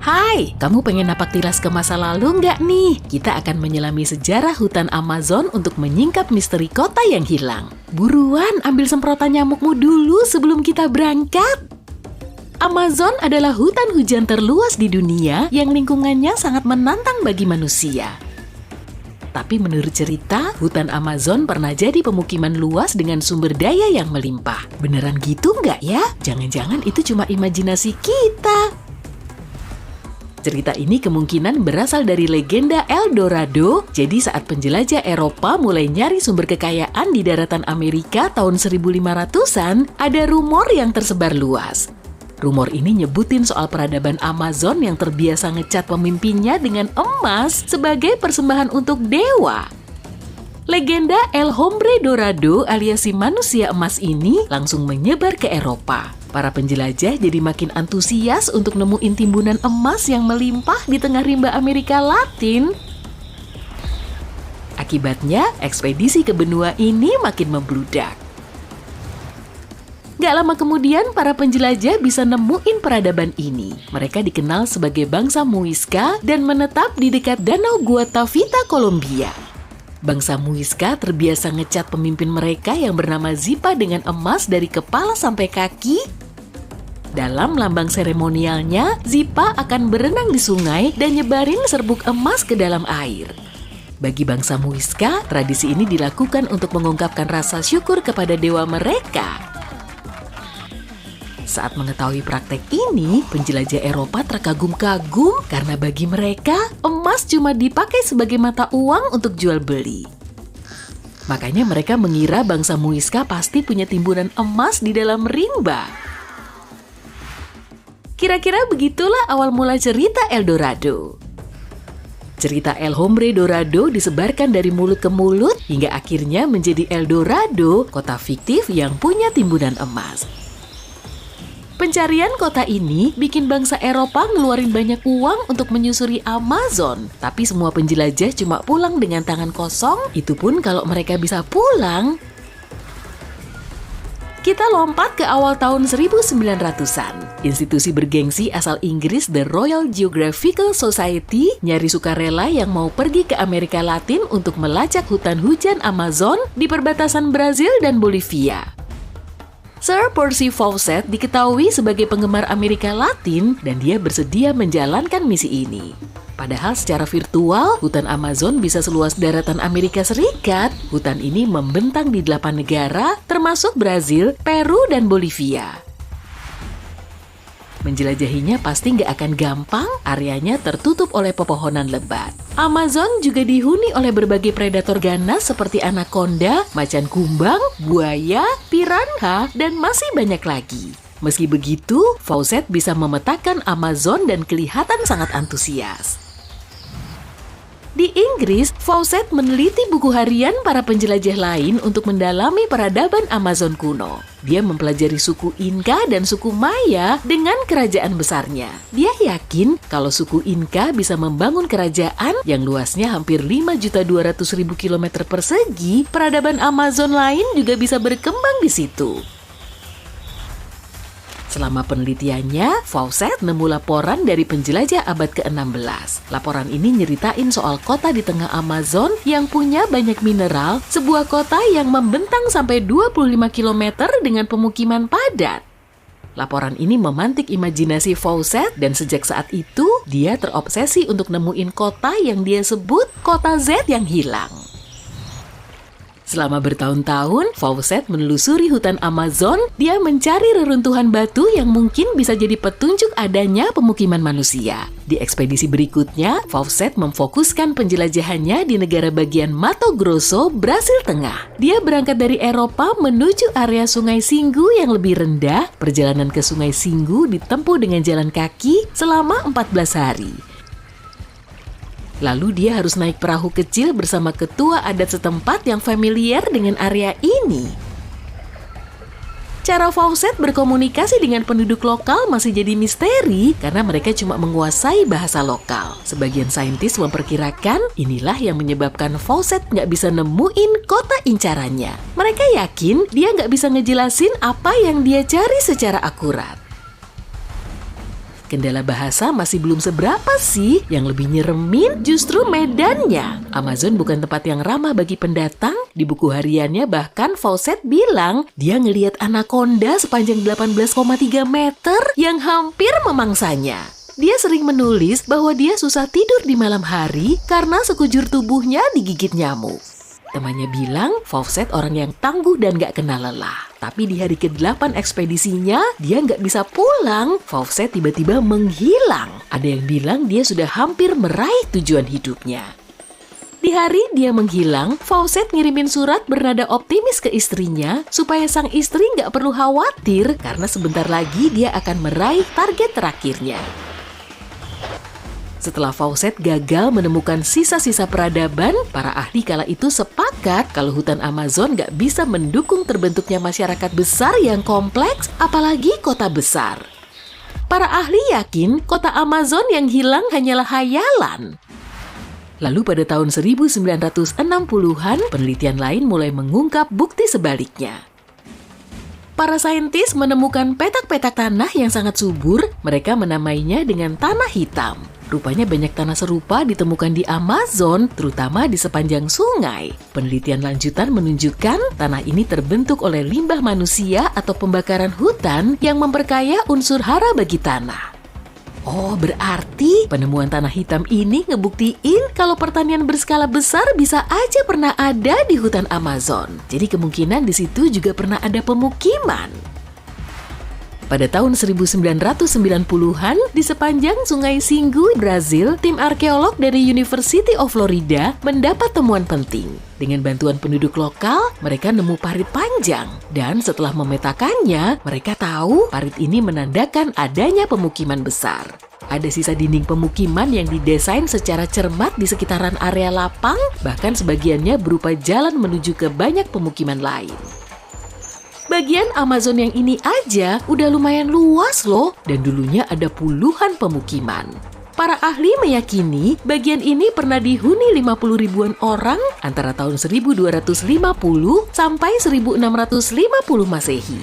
Hai, kamu pengen napak tilas ke masa lalu nggak nih? Kita akan menyelami sejarah hutan Amazon untuk menyingkap misteri kota yang hilang. Buruan, ambil semprotan nyamukmu dulu sebelum kita berangkat. Amazon adalah hutan hujan terluas di dunia yang lingkungannya sangat menantang bagi manusia. Tapi menurut cerita, hutan Amazon pernah jadi pemukiman luas dengan sumber daya yang melimpah. Beneran gitu nggak ya? Jangan-jangan itu cuma imajinasi kita. Cerita ini kemungkinan berasal dari legenda El Dorado. Jadi saat penjelajah Eropa mulai nyari sumber kekayaan di daratan Amerika tahun 1500-an, ada rumor yang tersebar luas. Rumor ini nyebutin soal peradaban Amazon yang terbiasa ngecat pemimpinnya dengan emas sebagai persembahan untuk dewa. Legenda El Hombre Dorado alias si manusia emas ini langsung menyebar ke Eropa. Para penjelajah jadi makin antusias untuk nemuin timbunan emas yang melimpah di tengah rimba Amerika Latin. Akibatnya, ekspedisi ke benua ini makin membludak. Gak lama kemudian, para penjelajah bisa nemuin peradaban ini. Mereka dikenal sebagai bangsa Muisca dan menetap di dekat Danau Guatavita, Kolombia. Bangsa Muisca terbiasa ngecat pemimpin mereka yang bernama Zipa dengan emas dari kepala sampai kaki. Dalam lambang seremonialnya, Zipa akan berenang di sungai dan nyebarin serbuk emas ke dalam air. Bagi bangsa Muisca, tradisi ini dilakukan untuk mengungkapkan rasa syukur kepada dewa mereka. Saat mengetahui praktek ini, penjelajah Eropa terkagum-kagum karena bagi mereka, emas cuma dipakai sebagai mata uang untuk jual beli. Makanya mereka mengira bangsa Muisca pasti punya timbunan emas di dalam rimba. Kira-kira begitulah awal mula cerita El Dorado. Cerita El Hombre Dorado disebarkan dari mulut ke mulut hingga akhirnya menjadi El Dorado, kota fiktif yang punya timbunan emas. Pencarian kota ini bikin bangsa Eropa ngeluarin banyak uang untuk menyusuri Amazon. Tapi semua penjelajah cuma pulang dengan tangan kosong, itu pun kalau mereka bisa pulang. Kita lompat ke awal tahun 1900-an. Institusi bergengsi asal Inggris The Royal Geographical Society nyari sukarela yang mau pergi ke Amerika Latin untuk melacak hutan hujan Amazon di perbatasan Brazil dan Bolivia. Sir Percy Fawcett diketahui sebagai penggemar Amerika Latin dan dia bersedia menjalankan misi ini. Padahal secara virtual, hutan Amazon bisa seluas daratan Amerika Serikat. Hutan ini membentang di 8 negara, termasuk Brazil, Peru, dan Bolivia. Menjelajahinya pasti nggak akan gampang, areanya tertutup oleh pepohonan lebat. Amazon juga dihuni oleh berbagai predator ganas seperti anaconda, macan kumbang, buaya, piranha, dan masih banyak lagi. Meski begitu, Fawcett bisa memetakan Amazon dan kelihatan sangat antusias. Di Inggris, Fawcett meneliti buku harian para penjelajah lain untuk mendalami peradaban Amazon kuno. Dia mempelajari suku Inca dan suku Maya dengan kerajaan besarnya. Dia yakin kalau suku Inca bisa membangun kerajaan yang luasnya hampir 5.200.000 km persegi, peradaban Amazon lain juga bisa berkembang di situ. Selama penelitiannya, Fawcett nemu laporan dari penjelajah abad ke-16. Laporan ini nyeritain soal kota di tengah Amazon yang punya banyak mineral, sebuah kota yang membentang sampai 25 km dengan pemukiman padat. Laporan ini memantik imajinasi Fawcett dan sejak saat itu, dia terobsesi untuk nemuin kota yang dia sebut kota Z yang hilang. Selama bertahun-tahun, Fawcett menelusuri hutan Amazon, dia mencari reruntuhan batu yang mungkin bisa jadi petunjuk adanya pemukiman manusia. Di ekspedisi berikutnya, Fawcett memfokuskan penjelajahannya di negara bagian Mato Grosso, Brasil Tengah. Dia berangkat dari Eropa menuju area Sungai Singgu yang lebih rendah. Perjalanan ke Sungai Singgu ditempuh dengan jalan kaki selama 14 hari. Lalu dia harus naik perahu kecil bersama ketua adat setempat yang familiar dengan area ini. Cara Fawcett berkomunikasi dengan penduduk lokal masih jadi misteri karena mereka cuma menguasai bahasa lokal. Sebagian saintis memperkirakan inilah yang menyebabkan Fawcett nggak bisa nemuin kota incarannya. Mereka yakin dia nggak bisa ngejelasin apa yang dia cari secara akurat. Kendala bahasa masih belum seberapa sih, yang lebih nyeremin justru medannya. Amazon bukan tempat yang ramah bagi pendatang. Di buku hariannya bahkan Fawcett bilang dia ngelihat anaconda sepanjang 18,3 meter yang hampir memangsanya. Dia sering menulis bahwa dia susah tidur di malam hari karena sekujur tubuhnya digigit nyamuk. Temannya bilang Fawcett orang yang tangguh dan gak kenal lelah. Tapi di hari ke-8 ekspedisinya, dia nggak bisa pulang. Fawcett tiba-tiba menghilang. Ada yang bilang dia sudah hampir meraih tujuan hidupnya. Di hari dia menghilang, Fawcett ngirimin surat bernada optimis ke istrinya supaya sang istri nggak perlu khawatir karena sebentar lagi dia akan meraih target terakhirnya. Setelah Fawcett gagal menemukan sisa-sisa peradaban, para ahli kala itu sepakat kalau hutan Amazon nggak bisa mendukung terbentuknya masyarakat besar yang kompleks, apalagi kota besar. Para ahli yakin kota Amazon yang hilang hanyalah khayalan. Lalu pada tahun 1960-an, penelitian lain mulai mengungkap bukti sebaliknya. Para saintis menemukan petak-petak tanah yang sangat subur, mereka menamainya dengan tanah hitam. Rupanya banyak tanah serupa ditemukan di Amazon, terutama di sepanjang sungai. Penelitian lanjutan menunjukkan tanah ini terbentuk oleh limbah manusia atau pembakaran hutan yang memperkaya unsur hara bagi tanah. Oh, berarti penemuan tanah hitam ini ngebuktiin kalau pertanian berskala besar bisa aja pernah ada di hutan Amazon. Jadi kemungkinan di situ juga pernah ada pemukiman. Pada tahun 1990-an, di sepanjang Sungai Xingu, Brazil, tim arkeolog dari University of Florida mendapat temuan penting. Dengan bantuan penduduk lokal, mereka nemu parit panjang. Dan setelah memetakannya, mereka tahu parit ini menandakan adanya pemukiman besar. Ada sisa dinding pemukiman yang didesain secara cermat di sekitaran area lapang, bahkan sebagiannya berupa jalan menuju ke banyak pemukiman lain. Bagian Amazon yang ini aja udah lumayan luas loh, dan dulunya ada puluhan pemukiman. Para ahli meyakini bagian ini pernah dihuni 50 ribuan orang antara tahun 1250 sampai 1650 Masehi.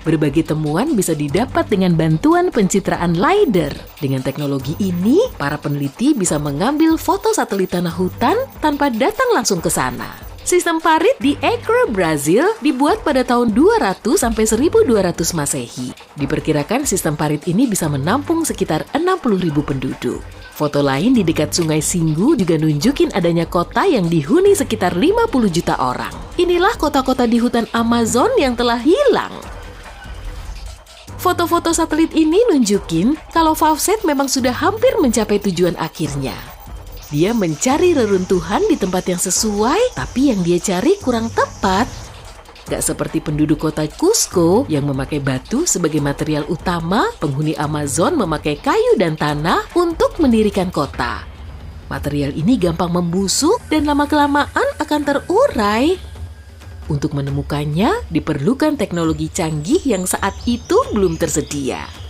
Berbagai temuan bisa didapat dengan bantuan pencitraan LiDAR. Dengan teknologi ini, para peneliti bisa mengambil foto satelit tanah hutan tanpa datang langsung ke sana. Sistem parit di Acre, Brazil dibuat pada tahun 200 sampai 1200 Masehi. Diperkirakan sistem parit ini bisa menampung sekitar 60.000 penduduk. Foto lain di dekat Sungai Xingu juga nunjukin adanya kota yang dihuni sekitar 50 juta orang. Inilah kota-kota di hutan Amazon yang telah hilang. Foto-foto satelit ini nunjukin kalau Fawcett memang sudah hampir mencapai tujuan akhirnya. Dia mencari reruntuhan di tempat yang sesuai, tapi yang dia cari kurang tepat. Gak seperti penduduk kota Cusco yang memakai batu sebagai material utama, penghuni Amazon memakai kayu dan tanah untuk mendirikan kota. Material ini gampang membusuk dan lama-kelamaan akan terurai. Untuk menemukannya, diperlukan teknologi canggih yang saat itu belum tersedia.